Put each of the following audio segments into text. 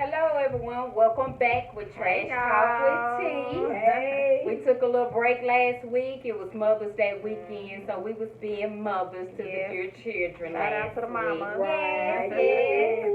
Hello, everyone. Welcome back with Trash Talk with T. Hey. We took a little break last week. It was Mother's Day weekend, so we was being mothers to the dear children. Shout out to the mama. Yes, yes.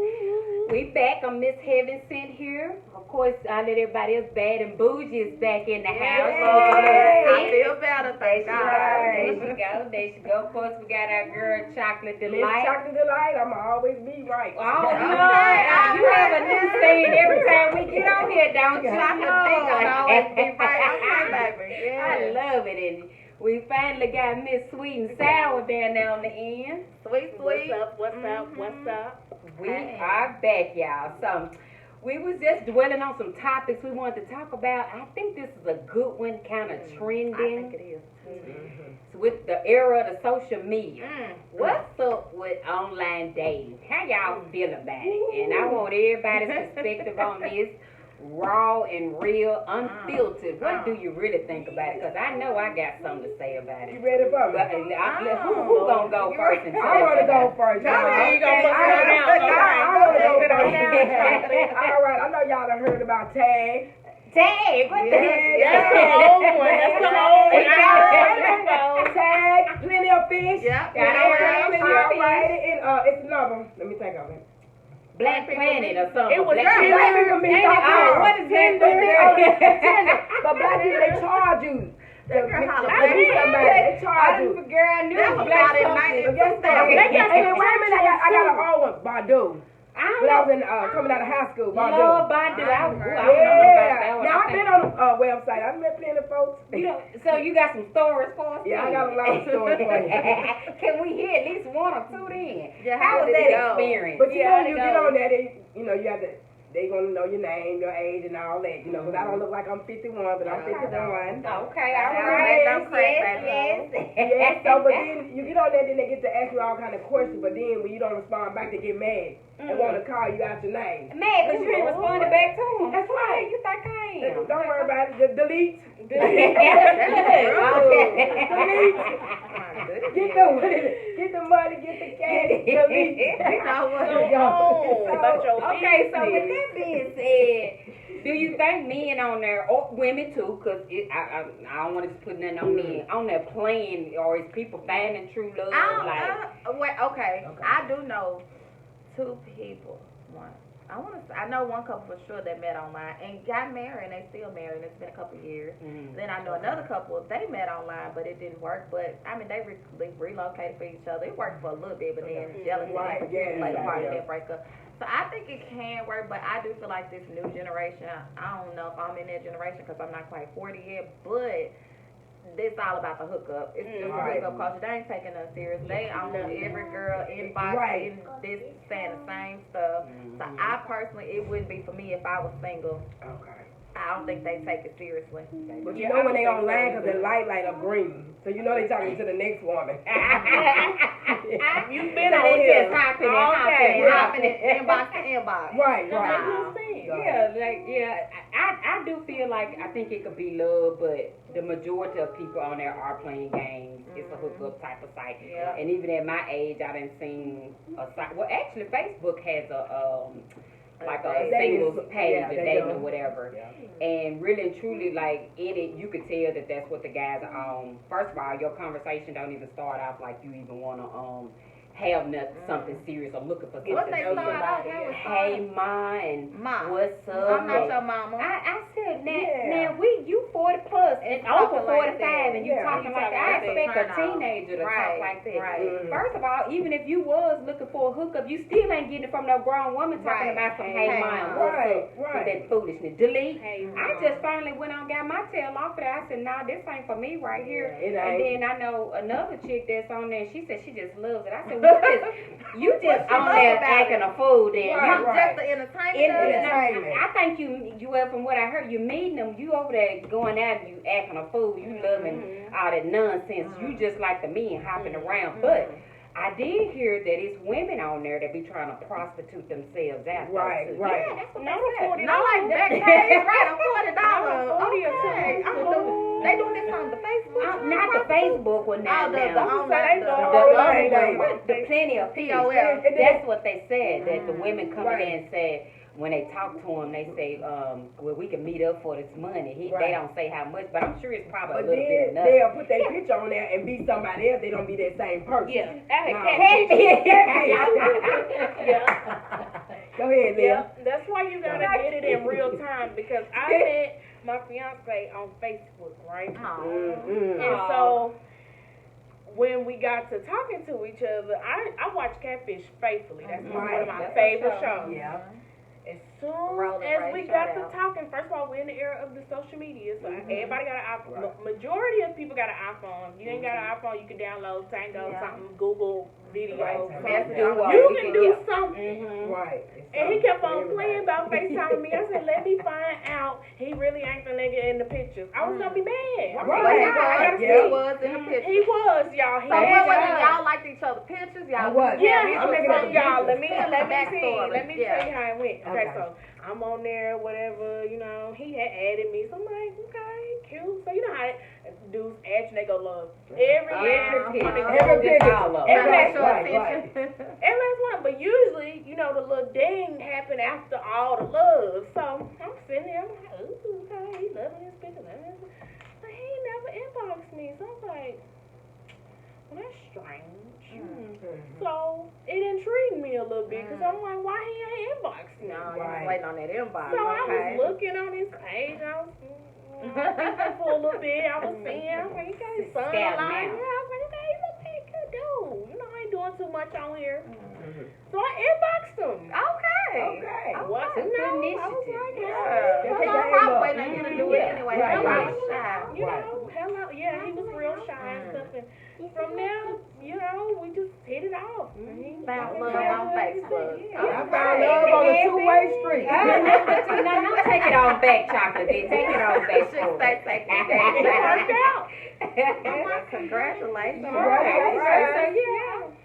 We back. I'm Miss Heaven Sent here. Of course, I let everybody else bad and bougie is back in the house. I feel better, thank God. There she go. There she go. Of course, we got our girl Chocolate Miss Delight. Chocolate Delight, I'ma always be right. Oh, you have a new thing every time we get on here, don't you? Always be right. Okay, baby. I love it. And we finally got Miss Sweet and Sour down there on the end. Sweet. What's up? We are back, y'all. So we was just dwelling on some topics we wanted to talk about. I think this is a good one, kind of trending. I think it is. So with the era of the social media. What's up with online dating? How y'all feel about it? And I want everybody's perspective on this. Raw and real, unfiltered. What do you really think about it? Because I know I got something to say about it. You ready for me? But, who gonna go first? I want to go first. You gonna put it down? I want to go first. All right, I know y'all done heard about tag. Tag, what the Yeah, That's the old one. That's the old one. Tag, plenty of fish. Yeah. All right, and it's another. Let me think of it. Black Planet or something. It was Black Black Planet. people meet What is that? But black people, they charge you. They charge you. Girl, I knew That it was was black about folks. in Guess what? Hey, wait a minute, I got an old one, Badu. When I was in coming out of high school, Badu. Lord, Badu. I don't know about Yeah. that one. Now I've been on the website. I've met plenty of folks. So you got some stories for us? Yeah, I got a lot of stories for you. Can we hear at least one or two then? Yeah, How was did that it go? experience? But you know, you get on there, you have to. They gonna know your name, your age, and all that. You know, because I don't look like I'm 51, but I'm 51. Okay, all Don't right. crack, Yes. Yeah, so but then you get on there, then they get to ask you all kind of questions. But then when you don't respond back, they get mad and want to call you out your name. Mad because you ain't responded back to him. That's right. You think I am? Don't worry about it. Just delete. Delete. Get the money, get the cash, delete. Okay, so with that being said, do you think men on there, or women too, because I don't want to put nothing on men, on there playing, or is people finding true love? I do know two people. I know one couple for sure that met online and got married, and they still married. It's been a couple years. Then I know another couple, they met online, but it didn't work. But I mean, they relocated for each other. It worked for a little bit, but then jealousy played a part of that breakup. So I think it can work, but I do feel like this new generation, I don't know if I'm in that generation because I'm not quite 40 yet, but it's all about the hookup. It's just a hookup culture. They ain't taking us serious. They on every girl inbox in this saying the same stuff. So I personally, it wouldn't be for me if I was single. Okay. I don't think they take it seriously. But you know when they online because the light a green. So you know they talking to the next woman. You've been So on they here. just hopping Inbox to inbox. Right. I do feel like I think it could be love, but the majority of people on there are playing games. It's a hookup type of site. Yeah. And even at my age, I done seen a site. Well, actually, Facebook has a singles page, a dating or whatever. Yeah. And really and truly, like in it, you could tell that that's what the guys are on. First of all, your conversation don't even start off like you even want to have something serious or looking for something. What they serious. start out Hey, Ma, and what's up? I'm not your mama. I said, now you 40 plus and over 45 and you talking like that. I expect a teenager to talk like that. Right. First of all, even if you was looking for a hookup, you still ain't getting it from no grown woman talking about some hey, Ma, what's up with that foolishness. Delete. I just finally went on, got my tail off of that. I said, nah, this ain't for me right here. And then I know another chick that's on there. She said she just loves it. I said, you just on there acting a fool then. Just the entertainment. I think you from what I heard, you meeting them, you over there going out and you acting a fool, you loving all that nonsense. You just like the men hopping around. But I did hear that it's women on there that be trying to prostitute themselves out. Right. Yeah, that's what they said. Not like that case, right? $40. Okay. They doing this on the Facebook. Not the Facebook one now. The The online. plenty of people. POL. That's what they said. That the women come in and said when they talk to them, they say, well, we can meet up for this money. They don't say how much, but I'm sure it's probably a little bit enough. They'll put their picture on there and be somebody else. They don't be that same person. Yeah. Go ahead, Leah. Yeah, that's why you gotta get it in real time because I met my fiance on Facebook, right? And so when we got to talking to each other, I watch Catfish faithfully. That's one of my favorite shows. Yeah. As soon as we got to talking, first of all, we're in the era of the social media, so everybody got an iPhone. Majority of people got an iPhone. If you ain't got an iPhone, you can download Tango, something, Google videos. You can do something. Right. And he kept on playing about FaceTiming me. I said, let me find out he really ain't the nigga in the pictures. I was gonna be mad. He was in the picture. He was, y'all. So what was it? Y'all liked each other's pictures? Y'all was. Yeah, I'm making up y'all. Let me backstory. Let me tell you how it went. Okay, so I'm on there, whatever, you know. He had added me, so I'm like, okay, cute. So you know how dudes add you, they go love every last one. But usually, you know, the little ding happened after all the love. So I'm sitting there, I'm like, ooh, okay, he loving this picture, but he never inboxed me. So I was like, well, that's strange. So it intrigued me a little bit because I'm like, why he ain't inboxed me? No, you was waiting on that inbox. So I was looking on his page. I was thinking for a little bit. I was seeing, I was like, you got his son online. Yeah, I was like, okay, he's a pretty good dude. You know, I ain't doing too much on here. So I inboxed him. Okay. What? No, I was like, Because I'm probably waiting on you to do it anyway. You know, hello. Yeah, he was real shy and stuff. And from there, you know, we just hit it off. Found love on Facebook. I found love on a two-way street. No, don't take it on back, Chocolate. Take it on back. It worked out. Congratulations.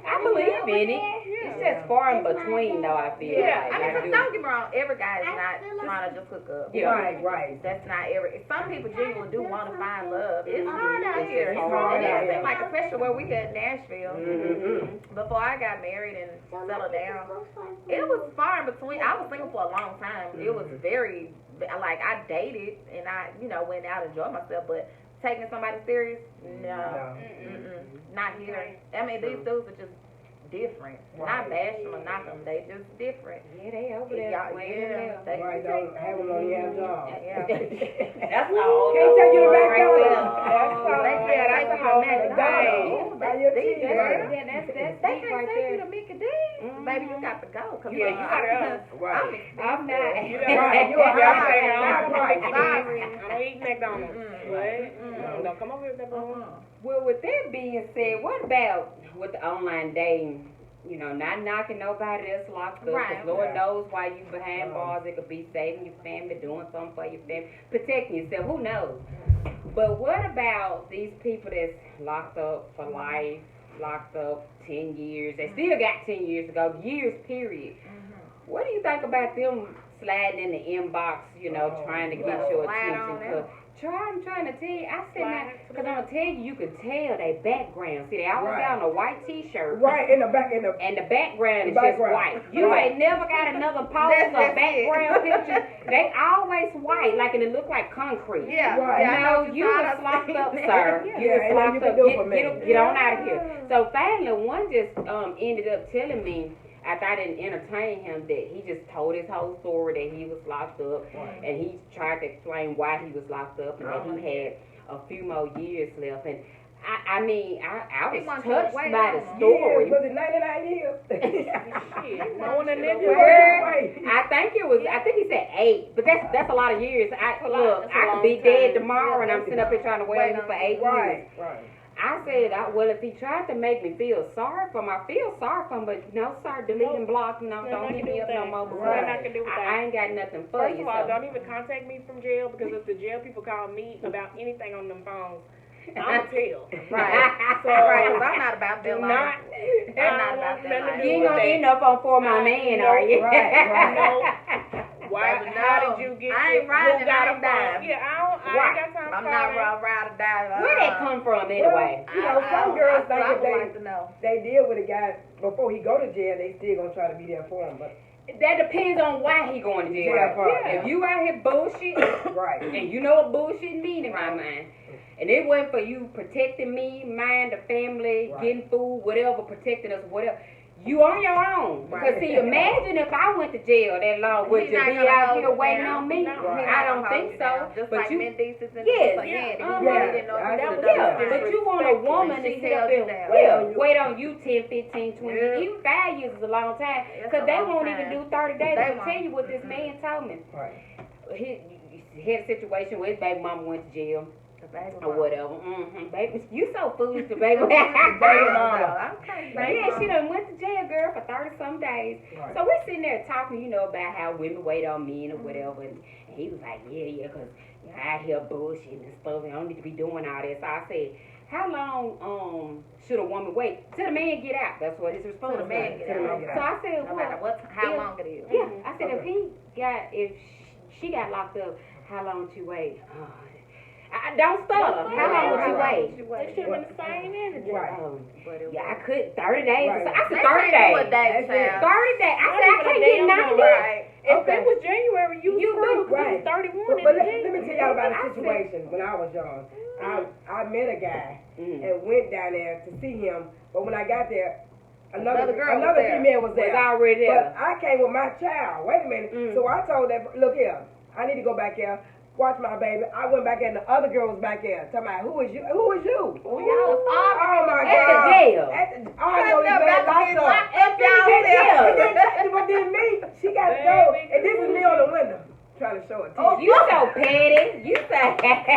I believe in it. It's just far in between, though, I feel. Yeah, I mean, cause don't get me wrong, every guy is not trying to just hook up. Right. That's not every. Some people genuinely do want to find love. It's hard out here. It's hard out here. Like, especially where we got in Nashville. Before I got married and settled down, it was far in between. I was single for a long time. It was very, like, I dated and I, you know, went out and enjoyed myself, but taking somebody serious, no. Not here. I mean, these dudes are just different. Not bash them or knock them. They just different. Yeah, they over there. They Right, don't have them on your job. That's all. Can't take you to McDonald's. That's a whole McDonald's. They can't take you to Mickey D's. Baby, you got to go. Yeah, you gotta go. I'm not. Right, you are right. I don't eat McDonald's. Don't come over here with that bone. Well, with that being said, what about with the online dating? You know, not knocking nobody that's locked up. Because Lord knows why you behind bars. It could be saving your family, doing something for your family, protecting yourself. Who knows? But what about these people that's locked up for life, locked up 10 years? They still got 10 years to go, years period. What do you think about them sliding in the inbox, you know, trying to get your attention? I'm trying to tell you. I said that because I'm gonna tell you, you can tell their background. See, they always got on a white T-shirt. Right in the back, and the background is just white. You ain't never got another post or background picture. They always white, like, and it look like concrete. Yeah, right. You was locked up, sir. You was locked up. Get on out of here. So finally, one just ended up telling me, after I didn't entertain him, that he just told his whole story, that he was locked up, and he tried to explain why he was locked up, and that he had a few more years left. And I mean, I was touched by the story. Was it 99 years? I think he said 8, but that's a lot of years. I could be dead tomorrow, and I'm sitting up here trying to wait for 8 years. Right. I said, well, if he tried to make me feel sorry for him, I feel sorry for him, but no, sir, delete and block, don't hit me up no more, because I ain't got nothing for you. First of all, don't even contact me from jail, because if the jail people call me about anything on them phones, I'm going to tell. Right. So, I'm not about that. I'm not about that. You ain't going to end up on For My Man, are you? Right. Why? Baby, How no. did you get? I ain't who riding, got I a ain't dying. phone? Yeah, I ain't got time. I'm not ride or die. Where that come from anyway? You know, some girls think I if would like to know. they deal with a guy before he go to jail, they still gonna try to be there for him. But That depends on why he going to jail. Yeah. If you out here bullshit, right. and you know what bullshit mean in my mind, and it wasn't for you protecting me, mine, the family, getting food, whatever, protecting us, whatever. You on your own. Because see, imagine if I went to jail that long, would you be out here waiting on me? I don't think so. Just but like you, Mendeece's and yes, but you want a woman to sit up and wait on you 10, 15, 20, even 5 years is a long time. Because they won't even do 30 days. I can tell you what this man told me. He had a situation where his baby mama went to jail. Or whatever. Baby, you so foolish to baby. Baby mama. Yeah, she done went to jail, girl, for 30-some days. So we sitting there talking, about how women wait on men or whatever. And he was like, yeah, because I hear bullshit and stuff. And I don't need to be doing all this. So I said, how long should a woman wait till the man get out? That's what his response was. So I said, no matter how long it is. Yeah, I said, if she got locked up, how long would you wait? Don't stutter. How long would you wait? They should have been the same energy. I could 30 days. I said 30 days. 30 days. I said I can't get 90. If it was January, you screwed. Right. 31. But let me tell y'all about a situation when I was young. I met a guy and went down there to see him, but when I got there, another female was there. Already there. But I came with my child. Wait a minute. So I told that, look here, I need to go back here. Watch my baby. I went back there and the other girl was back there. Talking about, who is you? Who is you? Oh, y'all was Oh my God. At the jail. I know this bad locked up. But then me, she got to go. And this is me on the window. Trying to show it to you. You so petty. You so I can't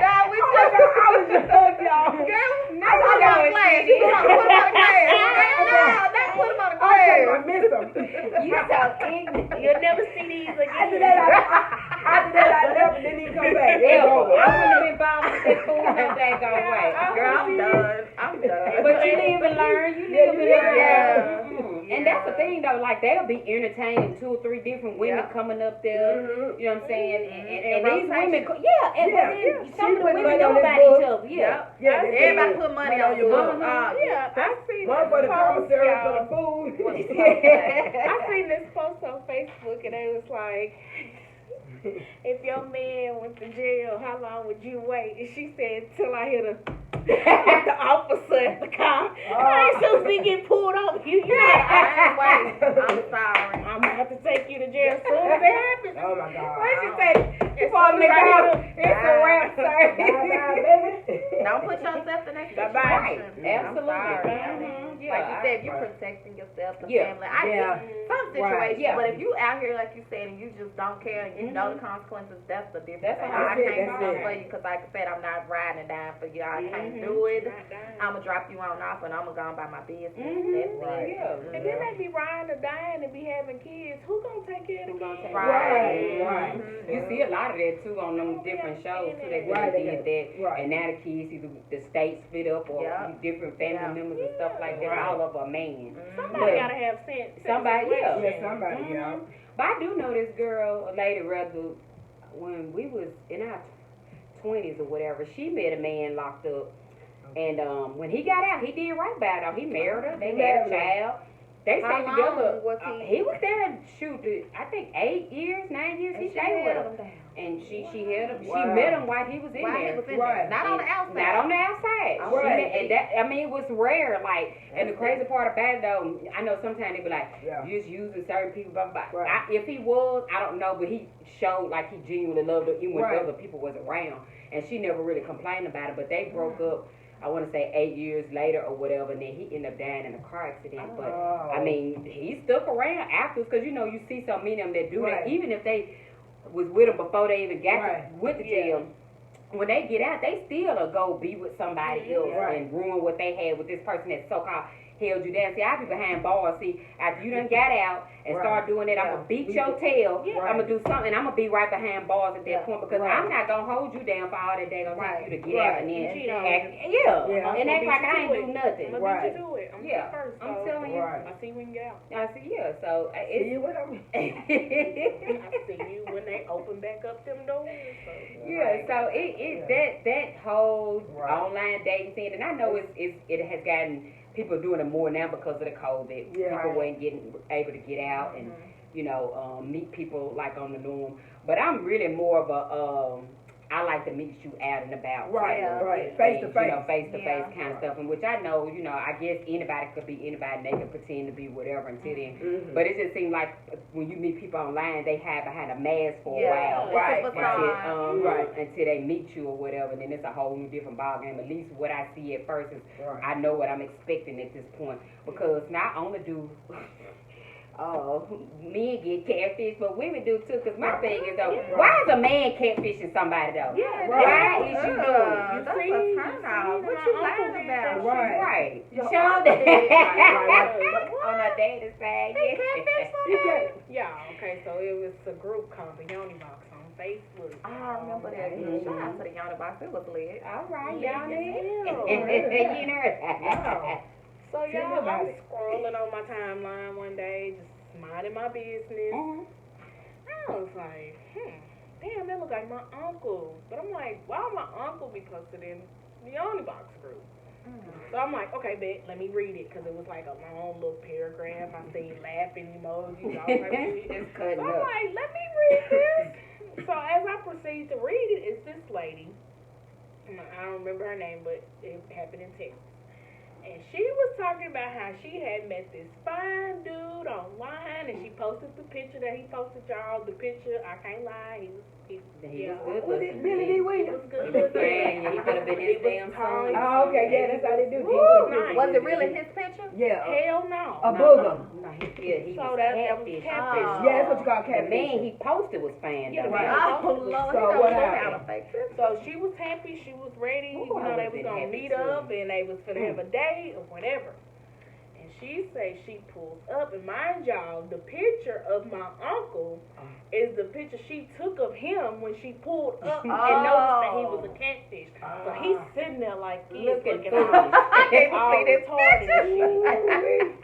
die with you. I was just y'all. Girl, I put him on the glass. You put him on the glass. No, don't put him on the glass. I miss him. You so ignorant. You'll never see these again. After that, I left and didn't even come back. I wouldn't have been bound with that fool no daggone way. Girl, I'm done. But you live and learn. You live and learn. Yeah. And that's the thing though, like they'll be entertaining 2 or 3 different women coming up there. You know what I'm saying? And these women, some of the women know about each other. Everybody put money on your book. I seen one for the commissary, for the food. I seen this post on Facebook and it was like, if your man went to jail, how long would you wait? And she said, till I hit the officer at the car. I ain't supposed to be getting pulled over. You I'm sorry. I'm gonna have to take you to jail as soon as it happens. Oh my God. What she say? It's on the car. It's a wrap, sir. Bye-bye, baby. Don't put yourself in that situation. Right. Absolutely. Like you said, you're protecting yourself, the family. I get some situations, but if you out here, like you said, and you just don't care and you know the consequences, that's the difference. I can't come for you because, like I said, I'm not riding and dying for you. I can't do it. I'm going to drop you on off and I'm going to go on by my business. That's it. And then they be riding or dying and be having kids. Who going to take care of the kids? Right. You see a lot of that too on them different shows too. They really did that. And now the kids, either the states split up or different family members and stuff like that. All of a man. Somebody got to have sense. Somebody, somebody, But I do know this girl, a lady rather, when we was in our 20s or whatever, she met a man locked up. And when he got out, he did right by her. He married her. They had a child. They stayed together. He was there, I think 8 years, 9 years. He stayed with her. And she held him. She met him while he was in there. Not on the outside. Not on the outside. And that, I mean, it was rare. Like, and the crazy part about it though, I know sometimes they be like, you're just using certain people. Blah, blah, blah. If he was, I don't know, but he showed like he genuinely loved her even when other people was around. And she never really complained about it. But they broke up. I want to say 8 years later or whatever, and then he ended up dying in a car accident. But I mean, he stuck around afterwards because you see so many of them that do that. Even if they was with him before they even got with the jail, when they get out, they still go be with somebody else and ruin what they had with this person that's so-called held you down. See, I be behind bars. See, after you done got out and start doing it, I'm going to beat your tail. Yeah. I'm going to do something. I'm going to be right behind bars at that point because I'm not going to hold you down for all that day. I'm going to take you to get out and then and act like I ain't do nothing. I'm going to beat you to it. I'm going to first. I'm telling you. I see when you get out. I see, so it's... See what I mean? I see you when they open back up them doors. So. Yeah, so that whole online dating thing, and I know it has gotten people doing it more now because of the COVID. People weren't able to get out and meet people like on the norm. But I'm really more of a I like to meet you out and about. Right. Face to face. Face to face kind of stuff. And which I know, I guess anybody could be anybody and they can pretend to be whatever until then. Mm-hmm. But it just seems like when you meet people online, they have behind a mask for a while. Until they meet you or whatever. And then it's a whole new different ballgame. At least what I see at first is I know what I'm expecting at this point. Because not only do men get catfish, but women do too. Cause my thing is though, why is a man catfishing somebody though? Yeah, why is you doing? You see, what you lying about? Right. Show that. On a dating side, yeah. Okay, so it was a group called the Yoni Box on Facebook. I remember that. Shout out to the Yoni Box. It was lit. All right, Yoni. You know. So y'all, I was scrolling on my timeline one day, just minding my business. I was like, damn, that look like my uncle. But I'm like, why my uncle be posted in the Yoni Box group? So I'm like, okay, bet, let me read it, because it was like a long little paragraph. I seen laughing emojis, all type of shit. So I'm like, let me read this. So as I proceed to read it, it's this lady. I don't remember her name, but it happened in Texas. And she was talking about how she had met this fine dude online, and she posted the picture that he posted y'all. The picture, I can't lie, he was Was it Billy D. Williams? He was good. He could have been his damn son. Oh, okay, that's how they do. Was it really his picture? Yeah. Hell no. A booger. No, he So was that catfish. was catfish. Yeah, that's what you call The catfish. man he posted was fine though. Oh, Lord. So what happened? So she was happy, she was ready, they was gonna meet up and they was gonna have a date or whatever. And she say she pulls up, and mind y'all, the picture of my uncle is the picture she took of him when she pulled up and noticed that he was a catfish. So he's sitting there like this, looking all retarded and shit.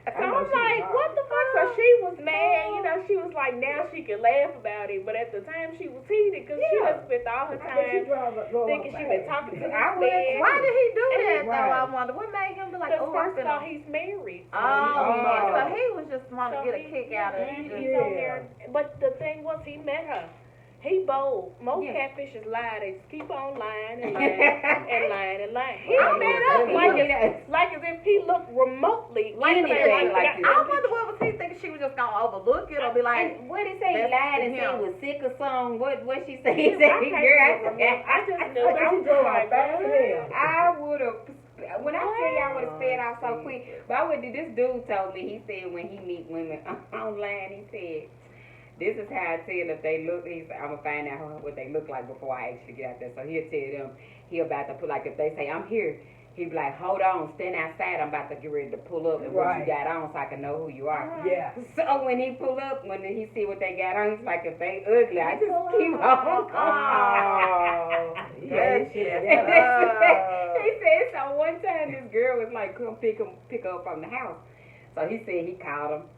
So I'm like, what the fuck? So she was mad, she was like, now she can laugh about it, but at the time she was heated because she had spent all her time thinking she been talking to this man. Why did he do that though? I wonder. What made him be like, first of all, he's married. So he was just wanting to get a kick out of it. But the thing was, he met her. He bold. Most catfishes lie. They just keep on lying and lying and lying and lying. He met up like as if he looked remotely like anything like this. I wonder what was he thinking, she was just gonna overlook it or be like, and what did he say? He lied and said he was sick or something. What she say? He said, I just knew. I would have. When I tell you I would have sped out so quick, but this dude told me, he said when he meet women online, he said, this is how I tell if they look. He said, I'm going to find out what they look like before I actually get out there. So he'll tell them, he about to put, like if they say, I'm here, he'll be like, hold on, stand outside. I'm about to get ready to pull up and what you got on so I can know who you are. Yeah. So when he pull up, when he see what they got on, he's like, if they ugly, I just keep on. He said, so one time this girl was like, come pick up from the house. So he said he called him.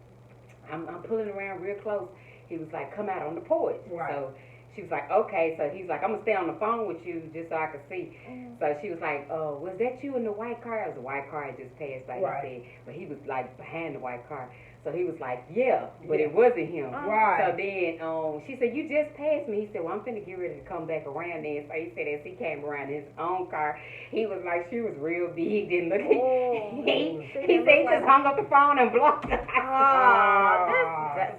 I'm pulling around real close. He was like, come out on the porch. Right. So she was like, okay. So he's like, I'm going to stay on the phone with you just so I can see. So she was like, was that you in the white car? It was a white car. It just passed by. He said, but he was like behind the white car. So he was like, yeah, but it wasn't him. Right. So then she said, you just passed me. He said, well, I'm finna get ready to come back around there. So he said, as he came around in his own car, he was like, she was real big. Didn't look. He said he just hung up the phone and blocked her.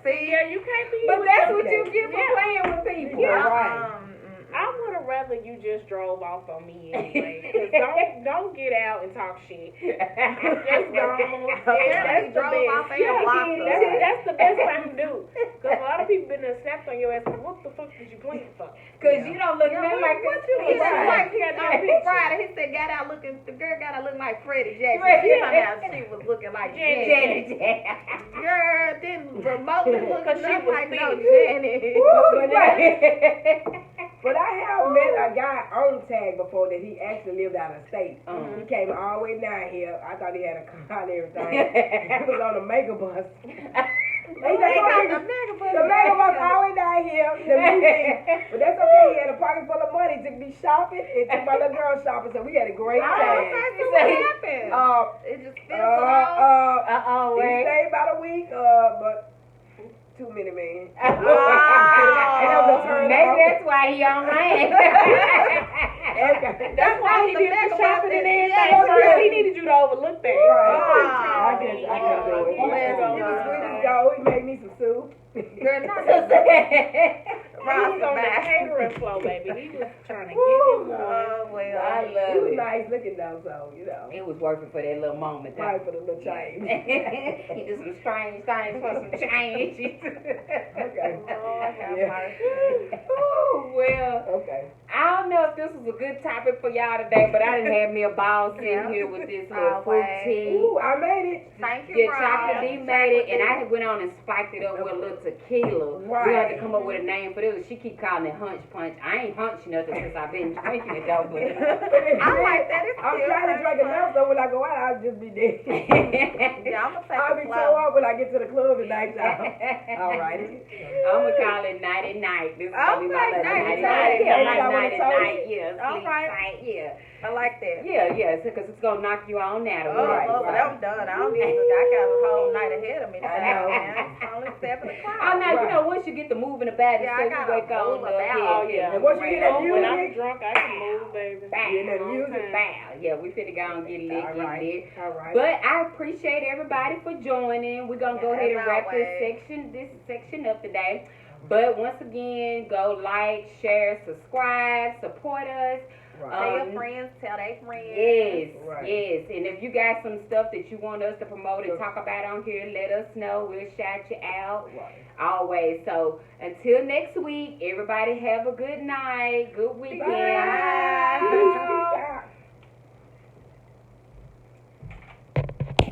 See, yeah, you can't be. But that's what you get for playing with people. Yeah. Right. I would have rather rather you just drove off on me anyway. 'Cause don't get out and talk shit. Just don't. That's the best. That's the best thing to do. 'Cause a lot of people been there snapped on your ass. Like, what the fuck did you plan for? 'Cause you don't look nothing like what this. you look like? Friday, he said, the girl got out looking like Freddie Jackson. She was looking like Janet. Girl didn't remotely look nothing like no Janet. But I have met a guy on tag before that he actually lived out of state. He came all the way down here. I thought he had a car and everything. He was on a mega bus. The mega bus all the way down here. But that's okay. He had a pocket full of money. Took me shopping. It took my little girl shopping. So we had a great time. So what happened? It just fizzled out. He stayed about a week. But too many men. Maybe that's why he on land. That's why he did the shopping and everything. He needed you to overlook that. I can do it. He was sweet as gold. He made me some soup. He was on the catering floor, baby. He was trying to get him more. I love He was it. nice looking though, so you know. It was working for that little moment. Right for the little change. He did some strange things for some change. Okay. Oh, well. Okay. I don't know if this was a good topic for y'all today, but I done had me a ball sitting here with this little fruit tea. Ooh, I made it. Thank you, Yeah, Chocolate D made it, and I went on and spiked it up with a little tequila. Right. We had to come up with a name for this. She keep calling it Hunch Punch. I ain't hunched nothing since I've been drinking it though, but I like that. I'm trying to drink enough so when I go out, I'll just be dead. Yeah, I'm gonna take I'll be so up when I get to the club at night time. All righty. I'm gonna call it nighty night. This is gonna be my Okay, nighty nighty night. night. Yeah, nighty night. Yeah, All sleep right. tight. Yeah. I like that. Yeah, because it's gonna knock you on out. Right. But I'm done. I don't need to. I got a whole night ahead of me. I know. It's only 7 o'clock. Oh, now you know once you get the moving about it, Yeah, so I you gotta wake on move up. about. Yeah. And once you get that When I'm music, drunk, I can move, baby. get that music. Bow. Yeah, we finna go and get lit, All get right. lit. All right. But I appreciate everybody for joining. We're gonna go ahead and As wrap this always. section up today. But once again, go like, share, subscribe, support us. Tell your friends, tell their friends. Yes, Right. yes. And if you got some stuff that you want us to promote and talk about on here, let us know. We'll shout you out. Right. Always. So until next week, everybody have a good night, good weekend. Bye.